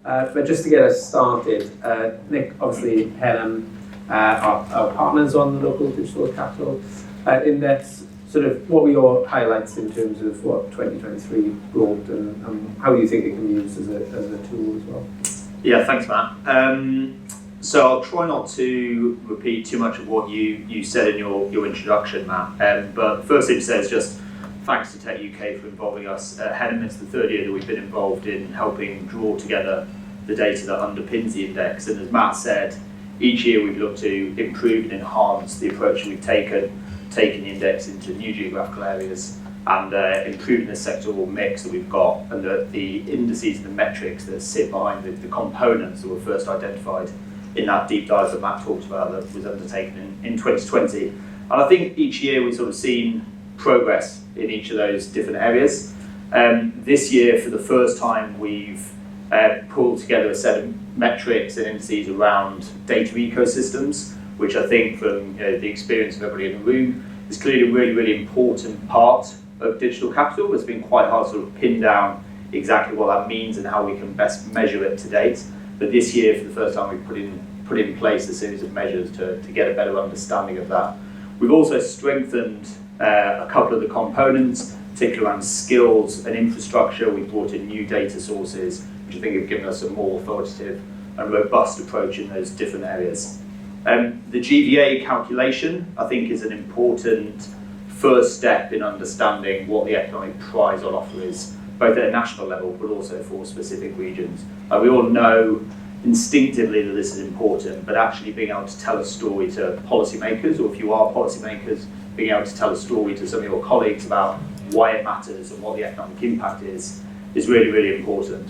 But just to get us started, Nick, obviously, Helen, our partners on the local digital capital index. Sort of, what were your highlights in terms of what 2023 brought, and how do you think it can be used as a tool as well? Yeah, thanks, Matt. So I'll try not to repeat too much of what you said in your introduction, Matt. But the first thing to say is just thanks to 𝗕𝗂𝗶𝗹𝗶 for involving us at HEDM. It's the third year that we've been involved in helping draw together the data that underpins the index. And as Matt said, each year we've looked to improve and enhance the approach we've taken the index into new geographical areas and improving the sectoral mix that we've got, and the indices and the metrics that sit behind the components that were first identified in that deep dive that Matt talked about that was undertaken in 2020. And I think each year we've sort of seen progress in each of those different areas. This year, for the first time, we've pulled together a set of metrics and indices around data ecosystems, which I think, from the experience of everybody in the room, is clearly a really, really important part of digital capital. It's been quite hard to sort of pin down exactly what that means and how we can best measure it to date. But this year, for the first time, we've put in place a series of measures to get a better understanding of that. We've also strengthened a couple of the components, particularly around skills and infrastructure. We've brought in new data sources, which I think have given us a more authoritative and robust approach in those different areas. The GVA calculation, I think, is an important first step in understanding what the economic prize on offer is, both at a national level, but also for specific regions. We all know instinctively that this is important, but actually being able to tell a story to policymakers, or if you are policymakers, being able to tell a story to some of your colleagues about why it matters and what the economic impact is really, really important.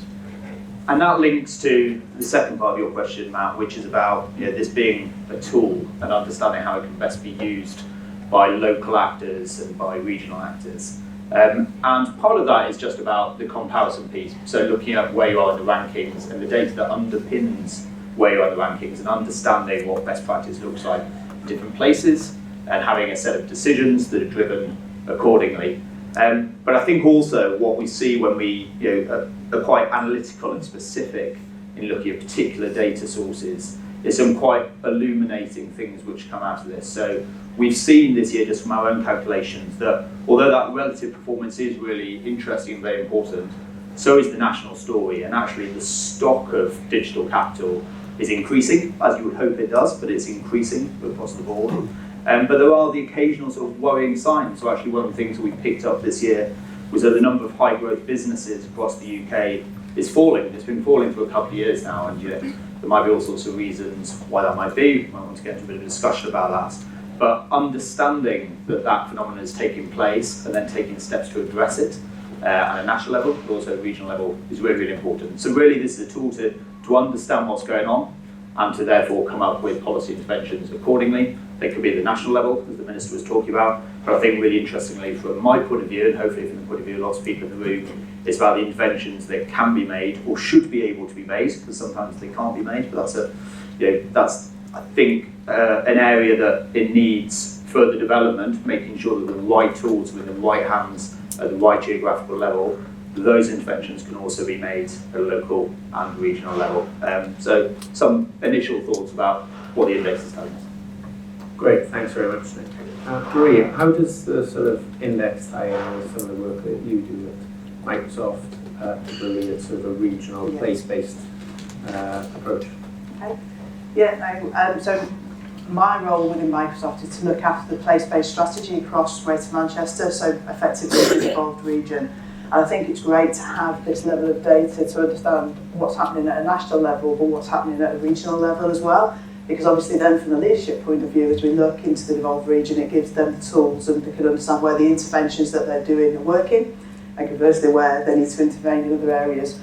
And that links to the second part of your question, Matt, which is about this being a tool and understanding how it can best be used by local actors and by regional actors. And part of that is just about the comparison piece, so looking at where you are in the rankings and the data that underpins where you are in the rankings and understanding what best practice looks like in different places and having a set of decisions that are driven accordingly. But I think also what we see when we are quite analytical and specific in looking at particular data sources is some quite illuminating things which come out of this. So we've seen this year, just from our own calculations, that although that relative performance is really interesting and very important, so is the national story, and actually the stock of digital capital is increasing, as you would hope it does, but it's increasing across the board. But there are the occasional sort of worrying signs. So actually one of the things that we picked up this year was that the number of high growth businesses across the UK is falling. It's been falling for a couple of years now, and there might be all sorts of reasons why that might be. We might want to get into a bit of a discussion about that. But understanding that that phenomenon is taking place and then taking steps to address it at a national level, but also at a regional level, is really, really important. So really this is a tool to understand what's going on and to therefore come up with policy interventions accordingly. They could be at the national level, as the Minister was talking about, but I think really interestingly from my point of view, and hopefully from the point of view of lots of people in the room, it's about the interventions that can be made or should be able to be made, because sometimes they can't be made, but that's I think an area that it needs further development, making sure that the right tools are in the right hands at the right geographical level. Those interventions can also be made at a local and regional level. So some initial thoughts about what the index is telling us. Great, thanks very much, Nick. Maria, how does the sort of index tie in with some of the work that you do at Microsoft, particularly at sort of a regional, place-based approach? Okay. So my role within Microsoft is to look after the place-based strategy across Greater Manchester, so effectively the devolved region. And I think it's great to have this level of data to understand what's happening at a national level, but what's happening at a regional level as well. Because obviously then from the leadership point of view, as we look into the devolved region, it gives them the tools and they can understand where the interventions that they're doing are working, and conversely where they need to intervene in other areas.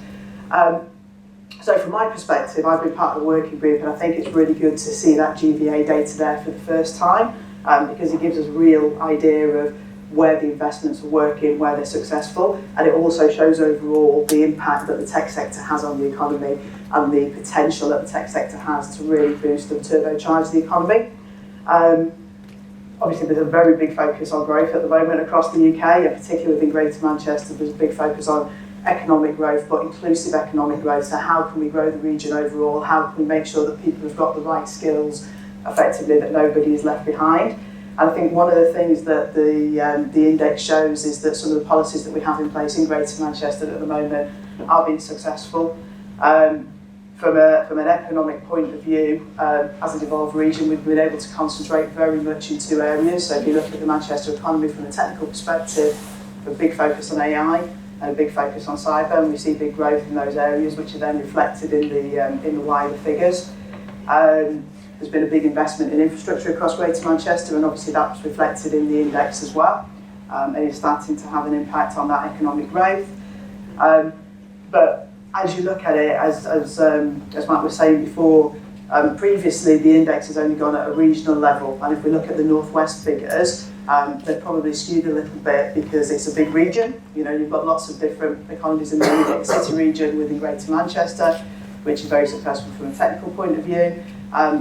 So from my perspective, I've been part of the working group, and I think it's really good to see that GVA data there for the first time, because it gives us a real idea of where the investments are working, where they're successful, and it also shows overall the impact that the tech sector has on the economy and the potential that the tech sector has to really boost and turbocharge the economy. Obviously there's a very big focus on growth at the moment across the UK, and particularly within Greater Manchester there's a big focus on economic growth, but inclusive economic growth. So how can we grow the region overall? How can we make sure that people have got the right skills, effectively, that nobody is left behind? And I think one of the things that the index shows is that some of the policies that we have in place in Greater Manchester at the moment are being successful. From an economic point of view, as a devolved region, we've been able to concentrate very much in two areas. So if you look at the Manchester economy from a technical perspective, a big focus on AI and a big focus on cyber, and we see big growth in those areas, which are then reflected in the wider figures. There's been a big investment in infrastructure across Greater Manchester, and obviously that's reflected in the index as well, and it's starting to have an impact on that economic growth. But as you look at it, as Matt was saying before, previously the index has only gone at a regional level, and if we look at the northwest figures, they're probably skewed a little bit because it's a big region. You know, you've got lots of different economies in there. You've got the city region within Greater Manchester, which is very successful from a technical point of view.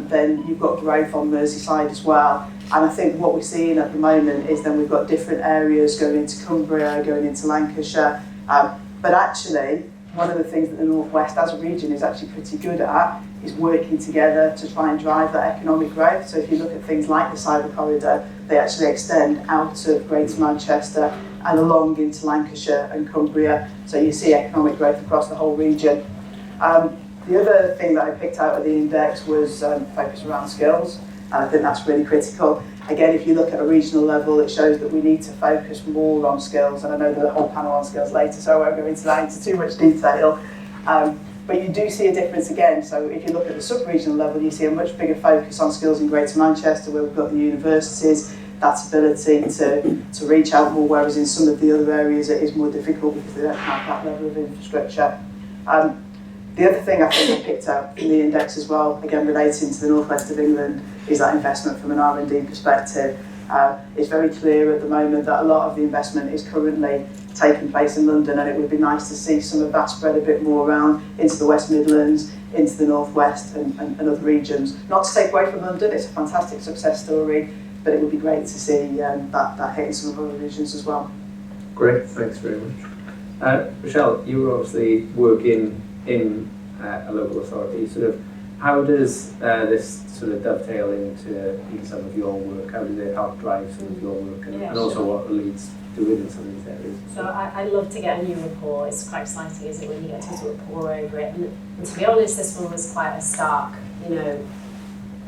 Then you've got growth on Merseyside as well. And I think what we're seeing at the moment is then we've got different areas going into Cumbria, going into Lancashire. But actually, one of the things that the North West as a region is actually pretty good at is working together to try and drive that economic growth. So if you look at things like the cyber corridor, they actually extend out of Greater Manchester and along into Lancashire and Cumbria. So you see economic growth across the whole region. The other thing that I picked out of the index was focus around skills, and I think that's really critical. Again, if you look at a regional level, it shows that we need to focus more on skills, and I know there's a whole panel on skills later, so I won't go into that into too much detail. But you do see a difference again. So if you look at the sub-regional level, you see a much bigger focus on skills in Greater Manchester, where we've got the universities, that ability to reach out more, whereas in some of the other areas it is more difficult because they don't have that level of infrastructure. The other thing I think I picked up in the index as well, again relating to the northwest of England, is that investment from an R&D perspective. It's very clear at the moment that a lot of the investment is currently taking place in London, and it would be nice to see some of that spread a bit more around into the West Midlands, into the northwest and other regions. Not to take away from London, it's a fantastic success story, but it would be great to see that hitting some of other regions as well. Great, thanks very much. Rochelle, you were obviously working in a local authority. Sort of, how does this sort of dovetail into some of your work? How does it help drive some of your work, and also what Leeds do in some of these areas? So I love to get a new report. It's quite exciting, isn't it, when you get to sort of pour over it. And to be honest, this one was quite a stark, you know,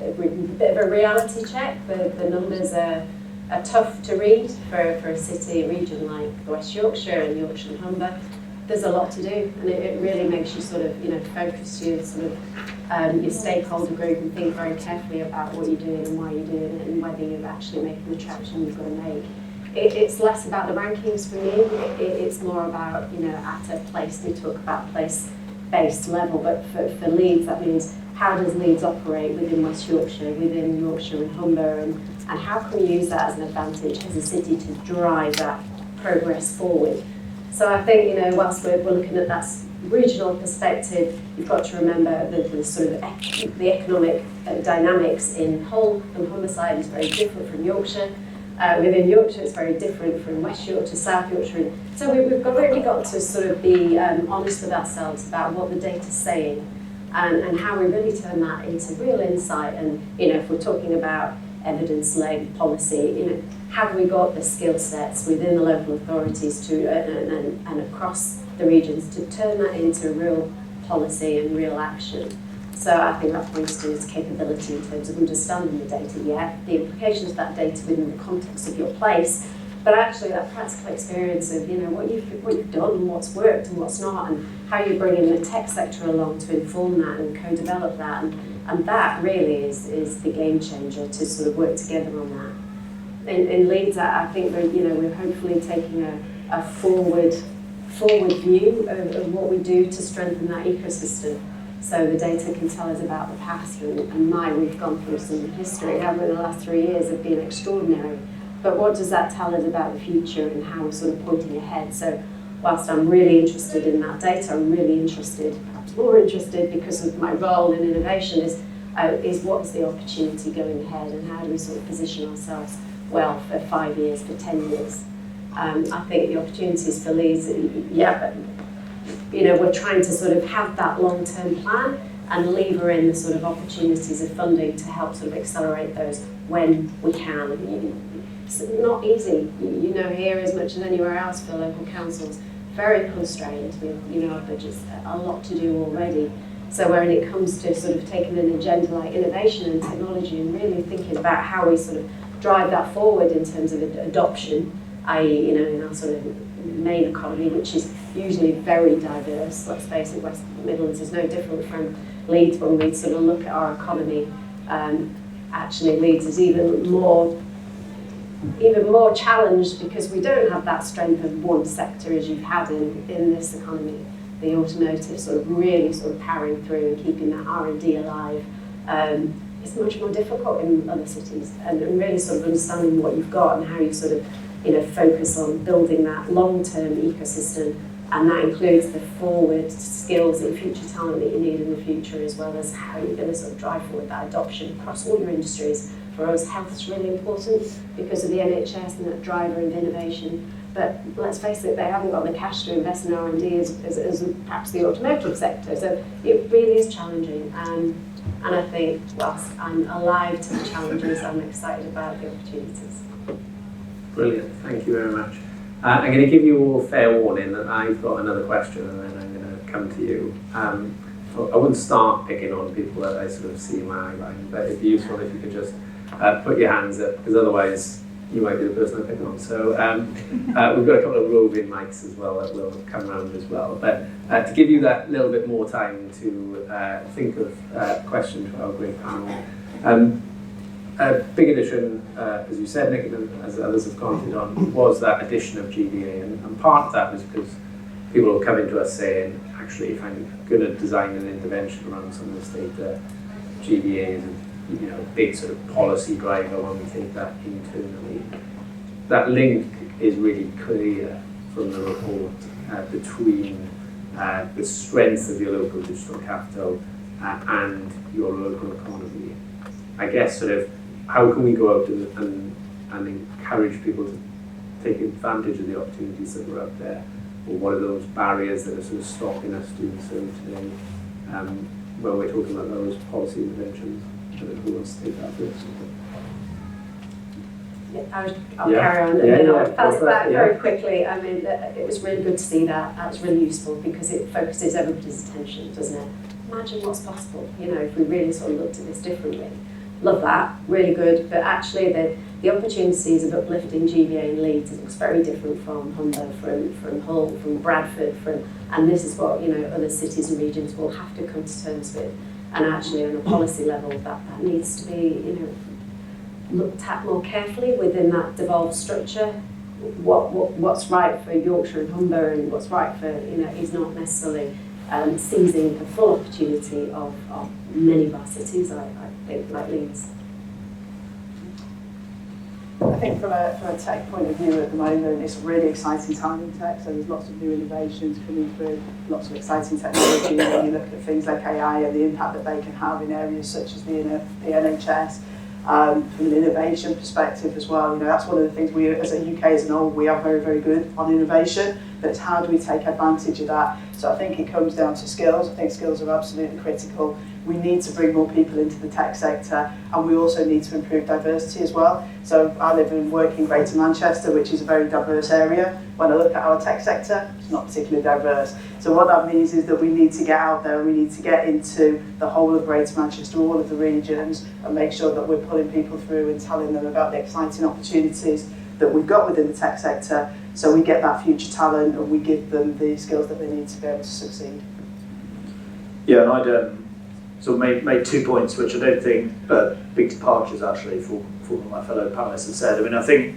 a bit of a reality check. The numbers are tough to read for a city region like West Yorkshire and Yorkshire and Humber. There's a lot to do, and it really makes you sort of, you know, focus your sort of your stakeholder group and think very carefully about what you're doing and why you're doing it and whether you're actually making the traction you've got to make. It's less about the rankings for me. It's more about, you know, at a place, we talk about place-based level, but for Leeds, that means how does Leeds operate within West Yorkshire, within Yorkshire and Humber, and how can we use that as an advantage as a city to drive that progress forward. So I think, you know, whilst we're looking at that regional perspective, you've got to remember the sort of the economic dynamics in Hull and Humberside is very different from Yorkshire. Within Yorkshire, it's very different from West Yorkshire, South Yorkshire. So we've really got to sort of be honest with ourselves about what the data's saying and how we really turn that into real insight. And, you know, if we're talking about evidence-led policy, you know, have we got the skill sets within the local authorities to and across the regions to turn that into real policy and real action? So I think that points to its capability in terms of understanding the data, the implications of that data within the context of your place, but actually that practical experience of, you know, what you've done and what's worked and what's not, and how you're bringing the tech sector along to inform that and co-develop that, and that really is the game changer to sort of work together on that. In Leeds, I think we're hopefully taking a forward view of what we do to strengthen that ecosystem. So the data can tell us about the past, and we've gone through some history, haven't we? The last 3 years have been extraordinary. But what does that tell us about the future and how we're sort of pointing ahead? So whilst I'm really interested in that data, I'm really interested, perhaps more interested because of my role in innovation, is what is the opportunity going ahead and how do we sort of position ourselves well for 5 years, for 10 years. I think the opportunities for Leeds, you know, we're trying to sort of have that long-term plan and lever in the sort of opportunities of funding to help sort of accelerate those when we can. It's not easy, you know, here as much as anywhere else for local councils, very constrained with, you know, our budgets, a lot to do already. So when it comes to sort of taking an agenda like innovation and technology and really thinking about how we sort of drive that forward in terms of adoption, i.e., you know, in our sort of main economy, which is usually very diverse. Let's face it, West Midlands is no different from Leeds when we sort of look at our economy. Actually, Leeds is even more challenged because we don't have that strength of one sector as you've had in this economy. The automotive sort of really sort of powering through and keeping that R&D alive. It's much more difficult in other cities, and really sort of understanding what you've got and how you sort of, you know, focus on building that long-term ecosystem, and that includes the forward skills and future talent that you need in the future, as well as how you're going to sort of drive forward that adoption across all your industries. For us, health is really important because of the NHS and that driver of innovation. But let's face it, they haven't got the cash to invest in R&D as perhaps the automotive sector. So it really is challenging. And I think, whilst I'm alive to the challenges, I'm excited about the opportunities. Brilliant, thank you very much. I'm going to give you all fair warning that I've got another question and then I'm going to come to you. I wouldn't start picking on people that I sort of see in my eye line, but it'd be useful if you could just put your hands up, because otherwise you might be the person I pick on. So we've got a couple of roving mics as well that will come around as well. But to give you that little bit more time to think of questions for our great panel. A big addition, as you said, Nick, and as others have commented on, was that addition of GBA, and part of that was because people will come into us saying, actually, if I'm going to design an intervention around some of this data, GBA is a big sort of policy driver when we take that internally. That link is really clear from the report between the strength of your local digital capital and your local economy. I guess sort of how can we go out and encourage people to take advantage of the opportunities that are out there, or what are those barriers that are sort of stopping us doing so today when we're talking about those policy interventions? Who wants to take that first? Yeah, I'll carry on, and then I'll pass it back very quickly. I mean, it was really good to see that. That was really useful because it focuses everybody's attention, doesn't it? Imagine what's possible, you know, if we really sort of looked at this differently. Love that, really good. But actually, the opportunities of uplifting GBA in Leeds is very different from Humber, from Hull, from Bradford, and this is what, you know, other cities and regions will have to come to terms with. And actually, on a policy level, that needs to be, you know, looked at more carefully within that devolved structure. What's right for Yorkshire and Humber and what's right for, you know, is not necessarily seizing the full opportunity of many of our cities, I think, like Leeds. I think from a tech point of view at the moment, it's a really exciting time in tech, so there's lots of new innovations coming through, lots of exciting technology. When you look at things like AI and the impact that they can have in areas such as the NHS, from an innovation perspective as well, you know, that's one of the things we, as a UK as an whole, we are very, very good on innovation, but it's how do we take advantage of that? So I think it comes down to skills. I think skills are absolutely critical. We need to bring more people into the tech sector, and we also need to improve diversity as well. So I live and work in Greater Manchester, which is a very diverse area. When I look at our tech sector, it's not particularly diverse. So what that means is that we need to get out there, we need to get into the whole of Greater Manchester, all of the regions, and make sure that we're pulling people through and telling them about the exciting opportunities that we've got within the tech sector, so we get that future talent and we give them the skills that they need to be able to succeed. Yeah, and I'd sort of made 2 points, which I don't think big departures actually for what my fellow panelists have said. I mean, I think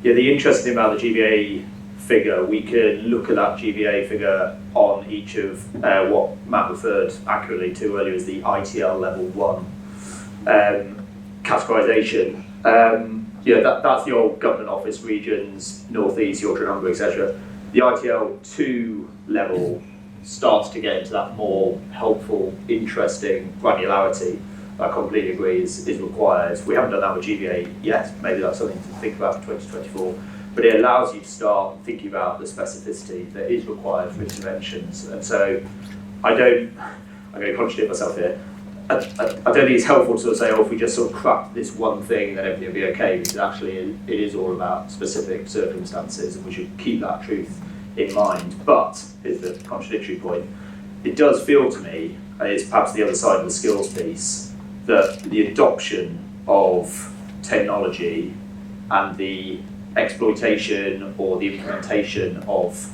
the interesting thing about the GBA figure, we could look at that GBA figure on each of what Matt referred accurately to earlier as the ITL level 1 categorisation. That's the old government office regions, North East, Yorkshire, Humber, etc. The ITL 2 level starts to get into that more helpful, interesting granularity. I completely agree is required. We haven't done that with GBA yet. Maybe that's something to think about for 2024. but it allows you to start thinking about the specificity that is required for interventions. And so I'm going to contradict myself here. I don't think it's helpful to sort of say, oh, if we just sort of crack this one thing, then everything will be okay, because actually it is all about specific circumstances, and we should keep that truth in mind. But, here's the contradictory point, it does feel to me, and it's perhaps the other side of the skills piece, that the adoption of technology and the exploitation or the implementation of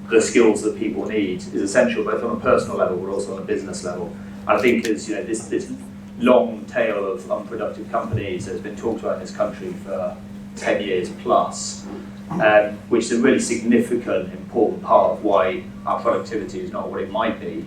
the skills that people need is essential, both on a personal level but also on a business level. And I think as this long tail of unproductive companies that has been talked about in this country for 10 years plus, which is a really significant, important part of why our productivity is not what it might be.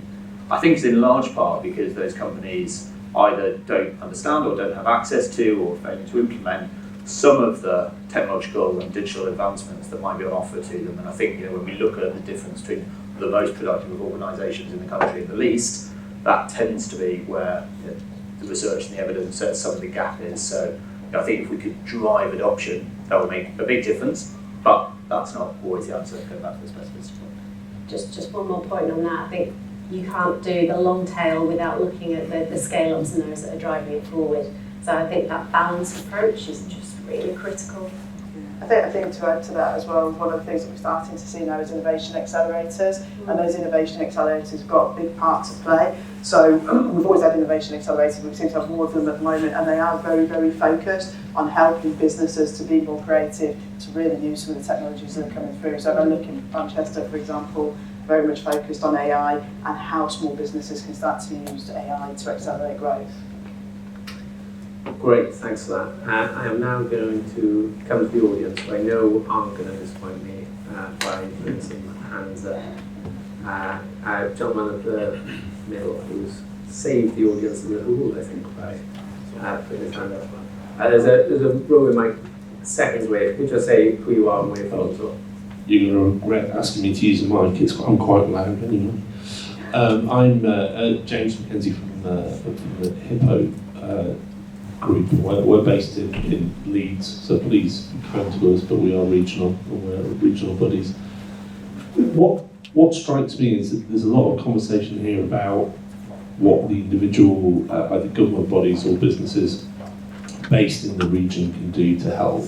I think it's in large part because those companies either don't understand or don't have access to or failing to implement some of the technological and digital advancements that might be on offer to them. And I think when we look at the difference between the most productive of organisations in the country and the least, that tends to be where the research and the evidence says some of the gap is. So I think if we could drive adoption, that would make a big difference, but that's not always the answer. Going back to the specificity point. Just one more point on that. I think you can't do the long tail without looking at the scale-ups and those that are driving it forward. So I think that balanced approach is just really critical. I think to add to that as well, one of the things that we're starting to see now is innovation accelerators, and those innovation accelerators have got a big part to play. So we've always had innovation accelerators, we seem to have more of them at the moment, and they are very, very focused on helping businesses to be more creative, to really use some of the technologies that are coming through. So if I look in Manchester, for example, very much focused on AI and how small businesses can start to use AI to accelerate growth. Great, thanks for that. I am now going to come to the audience, who I know aren't going to disappoint me by putting some hands up. Gentleman at the middle, who's saved the audience a little, I think, by putting his hand up. There's a row in my second way. If you just say who you are and where you're from. You're going to regret asking me to use a mic. I'm quite loud anyway. I'm James McKenzie from the 𝗕𝗂𝗶𝗹𝗱𝗏 group. We're based in Leeds, so please come to us, but we are regional, and we're regional buddies. What strikes me is that there's a lot of conversation here about what the individual, either government bodies or businesses based in the region can do to help.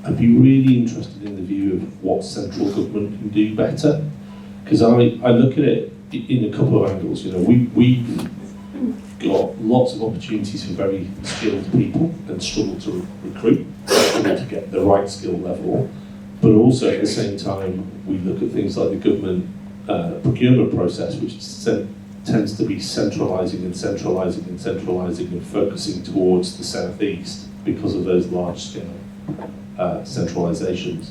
I'd be really interested in the view of what central government can do better, because I look at it in a couple of angles. We've got lots of opportunities for very skilled people and struggle to recruit, struggle to get the right skill level, but also at the same time we look at things like the government procurement process, which tends to be centralising and focusing towards the southeast because of those large scale centralisations.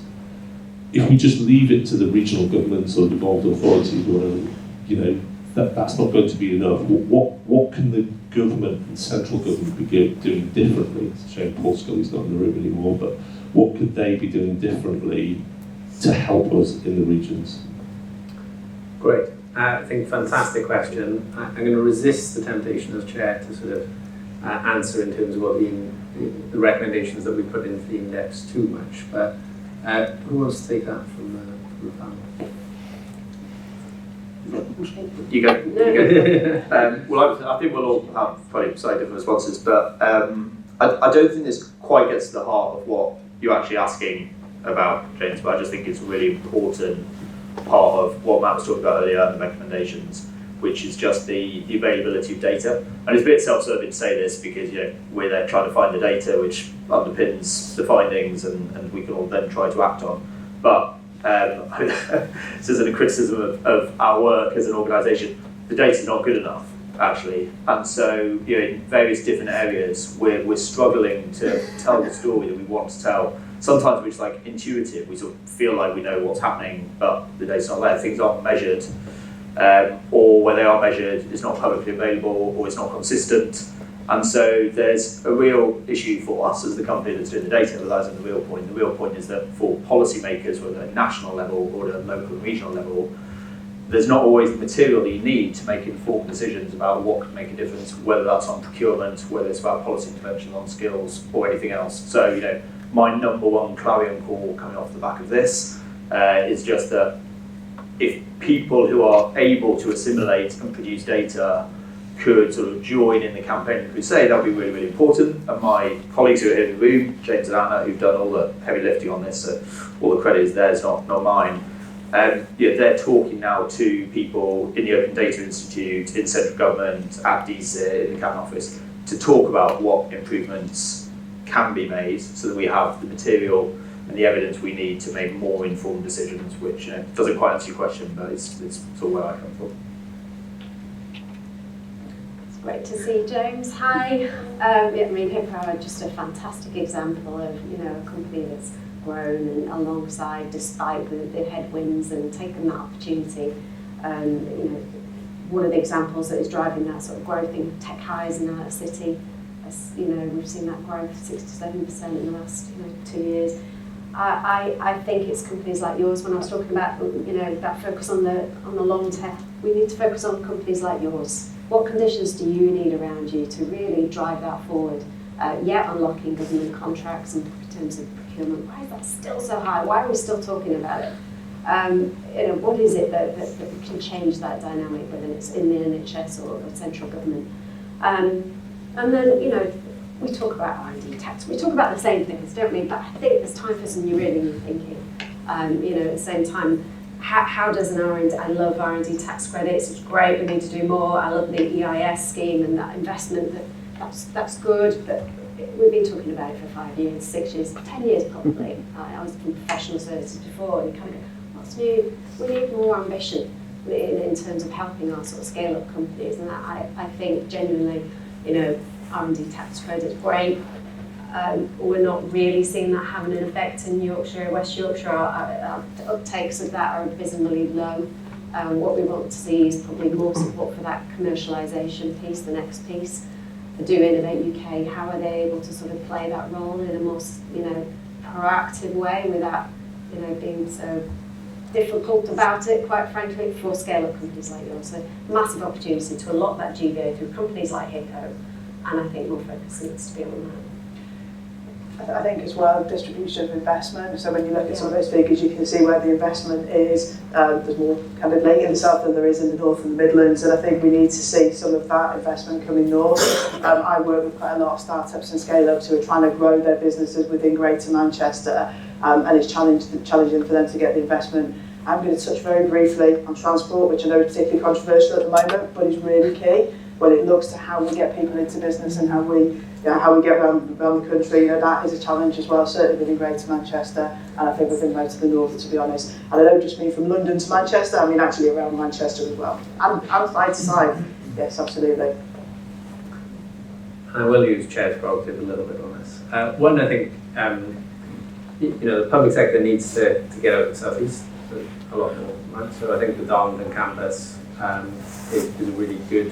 If we just leave it to the regional governments or devolved authorities or whatever, that's not going to be enough. What can the government and central government be doing differently? It's a shame Paul Scully's not in the room anymore, but what could they be doing differently to help us in the regions? Great. I think fantastic question. I'm going to resist the temptation as chair to sort of answer in terms of what the recommendations that we put into the index too much, but who wants to take that from the panel? You go. Well, I think we'll all have probably slightly different responses, but I don't think this quite gets to the heart of what you're actually asking about, James, but I just think it's a really important part of what Matt was talking about earlier and the recommendations, which is just the availability of data. And it's a bit self-serving to say this because we're there trying to find the data which underpins the findings and we can all then try to act on. But this isn't a criticism of our work as an organisation. The data's not good enough, actually. And so in various different areas we're struggling to tell the story that we want to tell. Sometimes it's like intuitive, we sort of feel like we know what's happening, but the data's not there, things aren't measured, or where they are measured, it's not publicly available, or it's not consistent. And so there's a real issue for us as the company that's doing the data, but that's the real point. The real point is that for policymakers, whether at a national level or at a local and regional level, there's not always the material that you need to make informed decisions about what can make a difference, whether that's on procurement, whether it's about policy intervention on skills or anything else. So, my number one clarion call coming off the back of this is just that if people who are able to assimilate and produce data could sort of join in the campaign crusade, that would be really, really important. And my colleagues who are here in the room, James and Anna, who've done all the heavy lifting on this, so all the credit is theirs, not mine. They're talking now to people in the Open Data Institute, in central government, at 𝗕𝗂𝗰𝗵𝗨𝗞, in the Cabinet Office, to talk about what improvements can be made so that we have the material and the evidence we need to make more informed decisions, which doesn't quite answer your question, but it's sort of where I come from. It's great to see you, James. Hi. 𝗕𝗂𝗶𝗹𝗀𝗶 are just a fantastic example of a company that's grown and alongside despite the headwinds and taken that opportunity. One of the examples that is driving that sort of growth in tech highs in our city. We've seen that growth 6 to 7% in the last 2 years. I think it's companies like yours. When I was talking about that focus on the long term, we need to focus on companies like yours. What conditions do you need around you to really drive that forward? Unlocking government contracts and in terms of procurement. Why is that still so high? Why are we still talking about it? What is it that can change that dynamic, whether it's in the NHS or central government? And then, we talk about R&D tax. We talk about the same things, don't we? But I think there's time for some really new thinking. At the same time, how does an R&D, I love R&D tax credits, it's great, we need to do more. I love the EIS scheme and that investment, that's good. But we've been talking about it for 5 years, 6 years, 10 years probably. I was in professional services before, and you kind of go, what's new? We need more ambition in terms of helping our sort of scale-up companies. And I think genuinely, R&D tax credit's great. We're not really seeing that having an effect in Yorkshire, West Yorkshire. Our uptakes of that are visibly low. What we want to see is probably more support for that commercialisation piece, the next piece. Do Innovate UK, how are they able to sort of play that role in a more proactive way without being so difficult about it, quite frankly, for scale-up companies like yours. So massive opportunity to unlock that GVO through companies like 𝗕𝗂𝗶𝗹𝗱, and I think more focus needs to be on that. I think as well, distribution of investment. So when you look at some of those figures, you can see where the investment is. There's more candidly in the south than there is in the north and the Midlands, and I think we need to see some of that investment coming north. I work with quite a lot of startups and scale-ups who are trying to grow their businesses within Greater Manchester, and it's challenging for them to get the investment. I'm going to touch very briefly on transport, which I know is particularly controversial at the moment, but is really key when it looks to how we get people into business and how we get around the country. That is a challenge as well, certainly within Greater Manchester, and I think within most of the north, to be honest. And I don't just mean from London to Manchester, I mean actually around Manchester as well, and side to side. Yes, absolutely. I will use Chair's prerogative a little bit on this. One, I think, the public sector needs to get out of the southeast a lot more, right? So I think the Darlington campus is a really good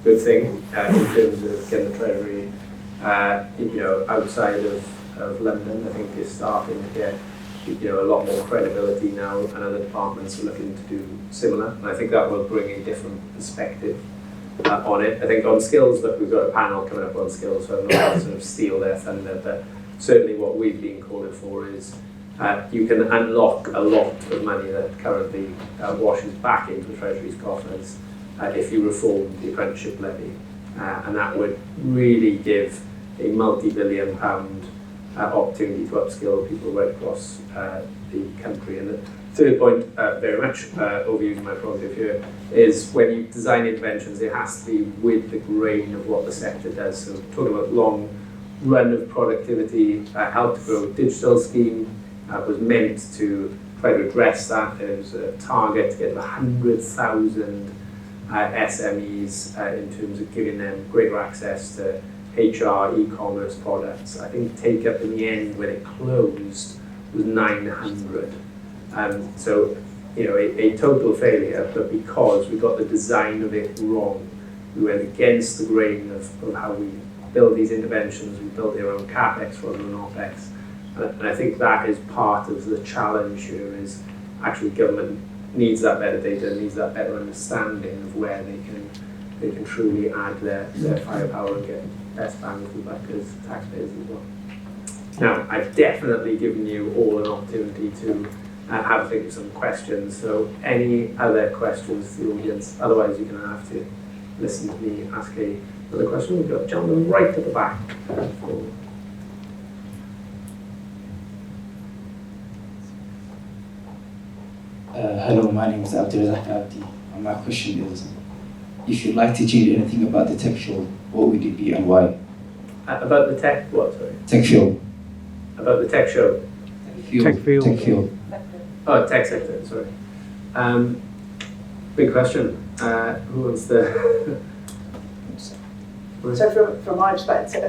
thing in terms of getting the Treasury, outside of London. I think it's starting to get, a lot more credibility now, and other departments are looking to do similar. And I think that will bring a different perspective on it. I think on skills, that we've got a panel coming up on skills, so I'm not going to sort of steal their thunder, but certainly what we've been calling for is you can unlock a lot of money that currently washes back into the Treasury's coffers if you reform the apprenticeship levy, and that would really give a multi-billion-pound opportunity to upskill people right across the country. And the third point, very much overusing my prerogative here, is when you design interventions, it has to be with the grain of what the sector does. So talking about long run of productivity, Help to Grow digital scheme was meant to try to address that. There was a target to get 100,000 SMEs in terms of giving them greater access to HR, e-commerce products. I think take up in the end when it closed was 900. So, a total failure, but because we got the design of it wrong, we went against the grain of how we build these interventions. We built their own CapEx rather than OpEx. And I think that is part of the challenge here, is actually government needs that better data, needs that better understanding of where they can truly add their firepower and get best bang for the buck as taxpayers as well. Now, I've definitely given you all an opportunity to have a think of some questions, so any other questions to the audience? Otherwise, you're going to have to listen to me ask another question. We've got a gentleman right at the back. Hello, my name is 𝗕𝗂𝗶𝗹𝗱𝗶, and my question is, if you'd like to change anything about the tech field, what would it be and why? About the tech, what, sorry? Tech field. About the tech show? Tech field. Oh, tech sector, sorry. Big question. Who wants the... So from my perspective,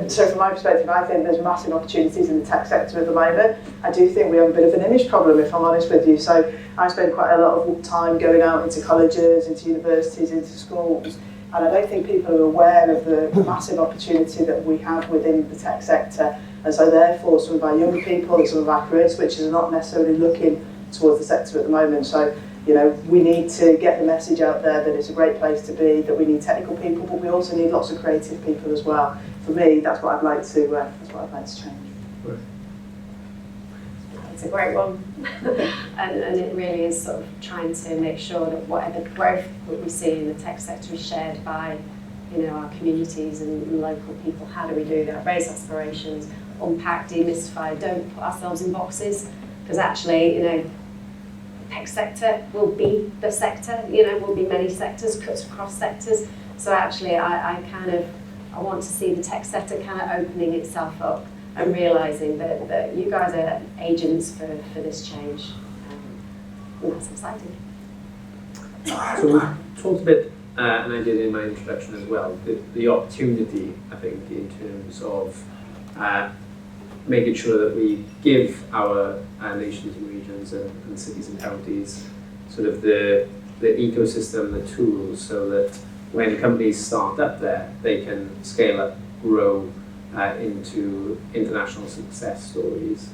I think there's massive opportunities in the tech sector at the moment. I do think we have a bit of an image problem, if I'm honest with you. So I spend quite a lot of time going out into colleges, into universities, into schools, and I don't think people are aware of the massive opportunity that we have within the tech sector. And so therefore, some of our young people and some of our career switchers are not necessarily looking towards the sector at the moment. So, you know, we need to get the message out there that it's a great place to be, that we need technical people, but we also need lots of creative people as well. For me, that's what I'd like to change. It's a great one. and it really is sort of trying to make sure that whatever growth that we see in the tech sector is shared by, you know, our communities and local people. How do we do that? Raise aspirations, unpack, demystify, don't put ourselves in boxes, because actually, you know, tech sector will be the sector, you know, will be many sectors, cuts across sectors. So actually I want to see the tech sector kind of opening itself up and realising that you guys are agents for this change. And that's exciting. So we talked a bit, and I did in my introduction as well, the opportunity, I think, in terms of making sure that we give our nations and regions and cities and counties sort of the ecosystem, the tools, so that when companies start up there, they can scale up, grow into international success stories.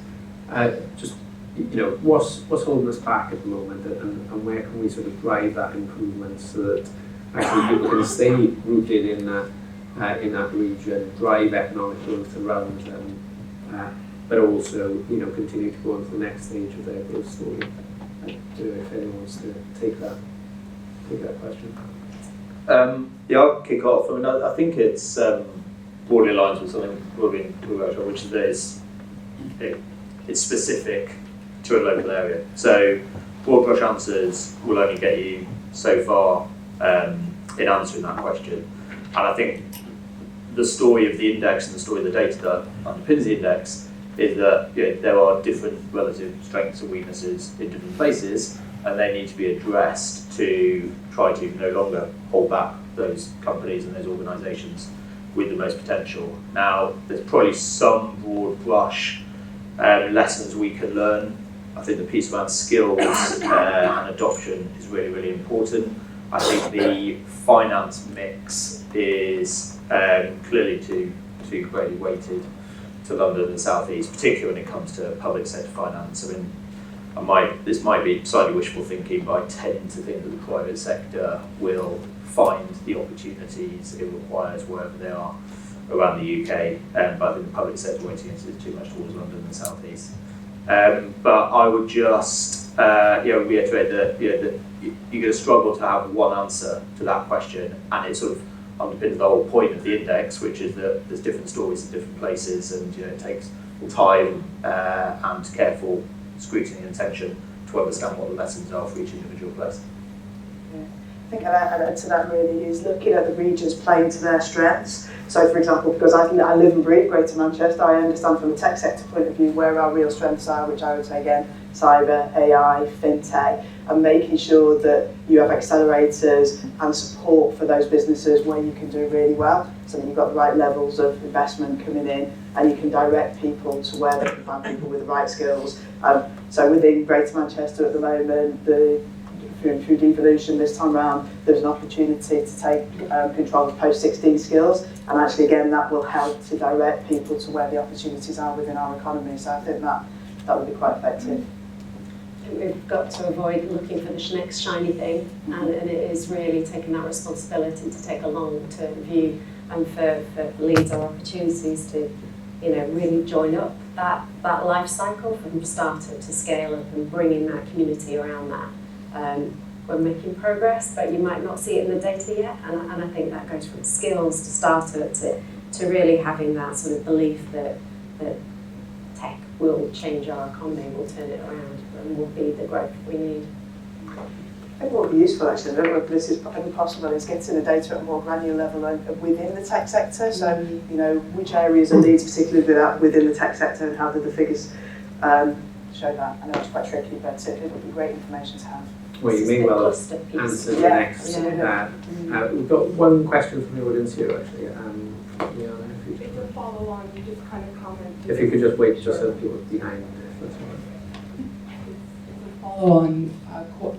Just, you know, what's holding us back at the moment, and where can we sort of drive that improvement so that actually people can stay rooted in that region, drive economic growth around them, but also, you know, continue to go on to the next stage of their growth story. I don't know if anyone wants to take that question. Yeah, I'll kick off. I mean, I think it's broadly aligns with something we've been talking about, which is that it's specific to a local area. So broad brush answers will only get you so far in answering that question. And I think the story of the index and the story of the data that underpins the index is that, you know, there are different relative strengths and weaknesses in different places, and they need to be addressed to try to no longer hold back those companies and those organisations with the most potential. Now, there's probably some broad brush lessons we can learn. I think the piece around skills and adoption is really, really important. I think the finance mix is clearly too greatly weighted to London and the South East, particularly when it comes to public sector finance. I mean, this might be slightly wishful thinking, but I tend to think that the private sector will find the opportunities it requires wherever they are around the UK, but I think the public sector weighting is too much towards London and the South East. But I would just reiterate that, you know, that you're going to struggle to have one answer to that question, and it sort of underpins the whole point of the index, which is that there's different stories in different places, and, you know, it takes time and careful scrutiny and attention to understand what the lessons are for each individual place. Yeah. I think add to that really is looking at the regions playing to their strengths. So, for example, because I live and breathe Greater Manchester, I understand from a tech sector point of view where our real strengths are, which I would say again, cyber, AI, fintech, and making sure that you have accelerators and support for those businesses where you can do really well, so that you've got the right levels of investment coming in and you can direct people to where they can find people with the right skills. So within Greater Manchester at the moment, through devolution this time around, there's an opportunity to take control of post-16 skills, and actually again that will help to direct people to where the opportunities are within our economy. So I think that would be quite effective. We've got to avoid looking for the next shiny thing, and it is really taking that responsibility to take a long-term view, and for leads or opportunities to, you know, really join up that life cycle from startup to scale up and bringing that community around that. We're making progress, but you might not see it in the data yet. And I think that goes from skills to startup to really having that sort of belief that tech will change our economy, will turn it around, and will be the growth we need. I think what would be useful actually, I don't know if this is possible, is getting the data at a more granular level within the tech sector. So, you know, which areas are leads particularly within the tech sector, and how do the figures show that? I know it's quite tricky, but it would be great information to have. Well, you may well have answered the next. We've got one question from the audience here, actually. It's a follow on, you just kind of comment. If you could just wait just so people behind, if that's all right. Follow on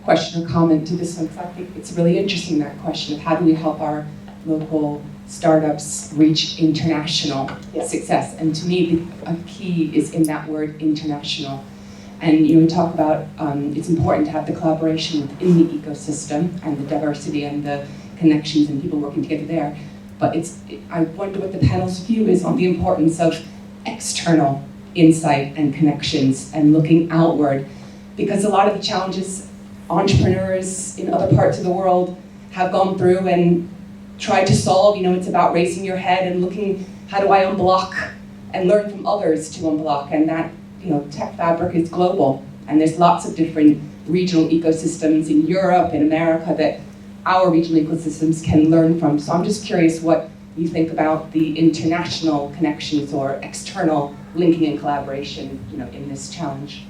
question or comment to this one, because I think it's really interesting, that question of how do we help our local startups reach international success. And to me, a key is in that word international. And you talk about it's important to have the collaboration within the ecosystem and the diversity and the connections and people working together there. But I wonder what the panel's view is on the importance of external insight and connections and looking outward. Because a lot of the challenges entrepreneurs in other parts of the world have gone through and tried to solve, it's about raising your head and looking, how do I unblock and learn from others to unblock, and that tech fabric is global, and there's lots of different regional ecosystems in Europe, in America, that our regional ecosystems can learn from. So I'm just curious what you think about the international connections or external linking and collaboration, in this challenge.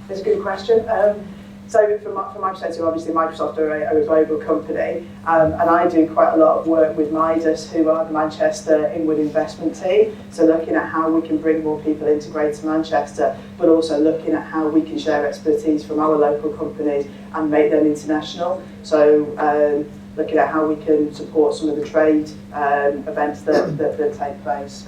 It's a good question. So from my perspective, obviously Microsoft are a global company, and I do quite a lot of work with 𝗕𝗏𝗏, who are the Manchester inward investment team. So looking at how we can bring more people into Greater Manchester, but also looking at how we can share expertise from our local companies and make them international. So looking at how we can support some of the trade events that take place.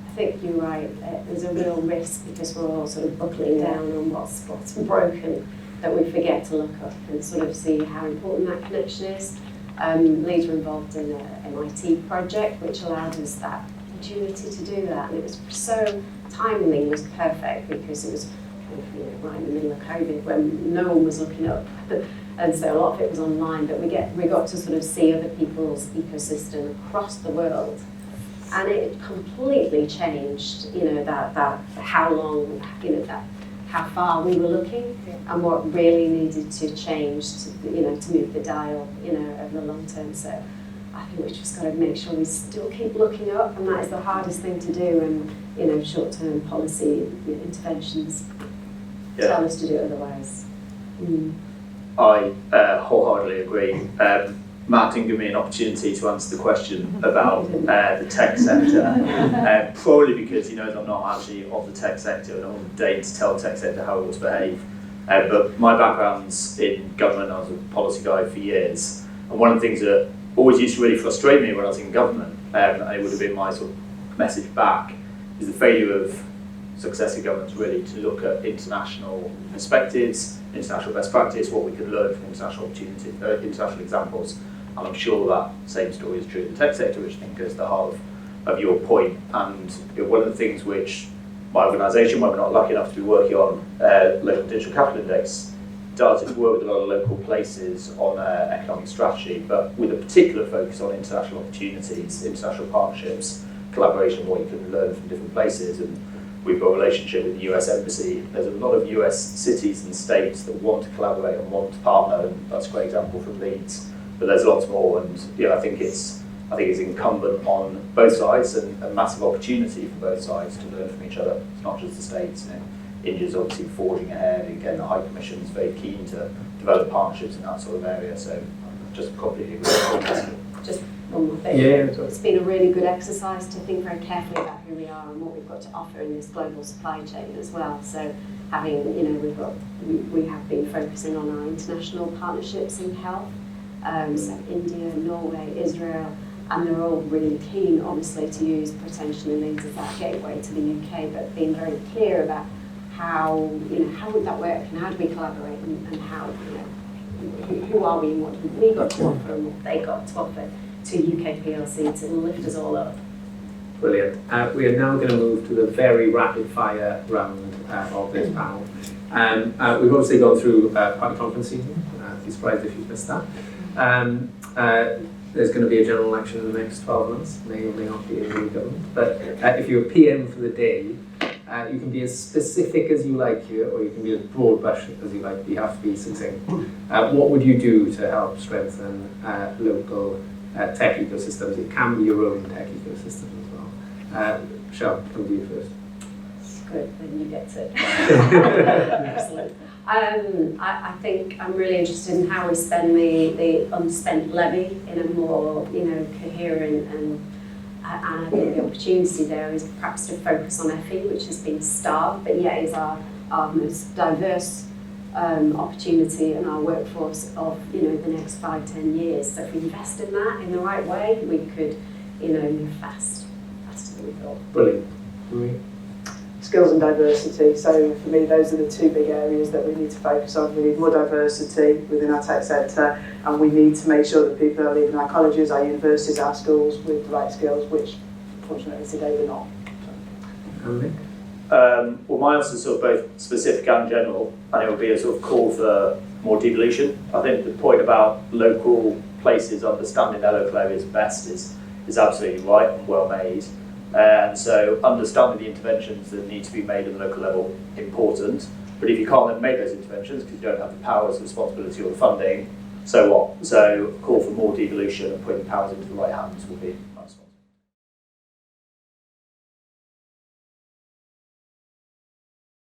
I think you're right. There's a real risk because we're all sort of buckling down on what's broken, that we forget to look up and sort of see how important that connection is. Leeds were involved in an MIT project which allowed us that opportunity to do that, and it was so, timing was perfect because it was right in the middle of COVID when no one was looking up. And so a lot of it was online, but we got to sort of see other people's ecosystem across the world. And it completely changed, that how long, how far we were looking, and what really needed to change to move the dial, over the long term. So I think we just got to make sure we still keep looking up, and that is the hardest thing to do. And short-term policy interventions tell us to do otherwise. I wholeheartedly agree. Matt didn't give me an opportunity to answer the question about the tech sector, probably because he knows I'm not actually of the tech sector and I'm on the date to tell the tech sector how it ought to behave. But my background's in government. I was a policy guy for years, and one of the things that always used to really frustrate me when I was in government, and it would have been my sort of message back, is the failure of successive governments really to look at international perspectives, international best practice, what we could learn from international opportunities, international examples. And I'm sure that same story is true in the tech sector, which I think goes to the heart of your point. And one of the things which my organisation, where we're not lucky enough to be working on local digital capital index, does is work with a lot of local places on economic strategy, but with a particular focus on international opportunities, international partnerships, collaboration, what you can learn from different places. And we've got a relationship with the US Embassy. There's a lot of US cities and states that want to collaborate and want to partner, and that's a great example from Leeds. But there's lots more, and I think it's incumbent on both sides, and a massive opportunity for both sides to learn from each other. It's not just the states. India's obviously forging ahead, and again the High Commission's very keen to develop partnerships in that sort of area. So just completely agree. Just one more thing. It's been a really good exercise to think very carefully about who we are and what we've got to offer in this global supply chain as well. So having, we have been focusing on our international partnerships in health. So India, Norway, Israel, and they're all really keen, obviously, to use potentially Leeds as that gateway to the UK, but being very clear about how would that work and how do we collaborate and how, who are we and what we got to offer and what they got to offer to UK PLC to lift us all up. Brilliant. We are now going to move to the very rapid fire round of this panel. We've obviously gone through party conference season. I'd be surprised if you've missed that. There's going to be a general election in the next 12 months, may or may not be a new government. But if you're a PM for the day, you can be as specific as you like here, or you can be as broad brush as you like. You have to be succinct. What would you do to help strengthen local tech ecosystems? It can be your own tech ecosystem as well. Shall, come to you first. Good, then you get to. Excellent. I think I'm really interested in how we spend the unspent levy in a more, coherent and I think the opportunity there is perhaps to focus on FE, which has been starved, but yet is our most diverse opportunity and our workforce of the next 5-10 years. So if we invest in that in the right way, we could move faster than we thought. Brilliant. Marie? Skills and diversity. So for me, those are the two big areas that we need to focus on. We need more diversity within our tech sector, and we need to make sure that people are leaving our colleges, our universities, our schools with the right skills, which unfortunately today they're not. Well, my answer is sort of both specific and general, and it would be a sort of call for more devolution. I think the point about local places understanding their local areas best is absolutely right and well made. And so understanding the interventions that need to be made at the local level, important. But if you can't then make those interventions because you don't have the powers, the responsibility or the funding, so what? So a call for more devolution and putting powers into the right hands will be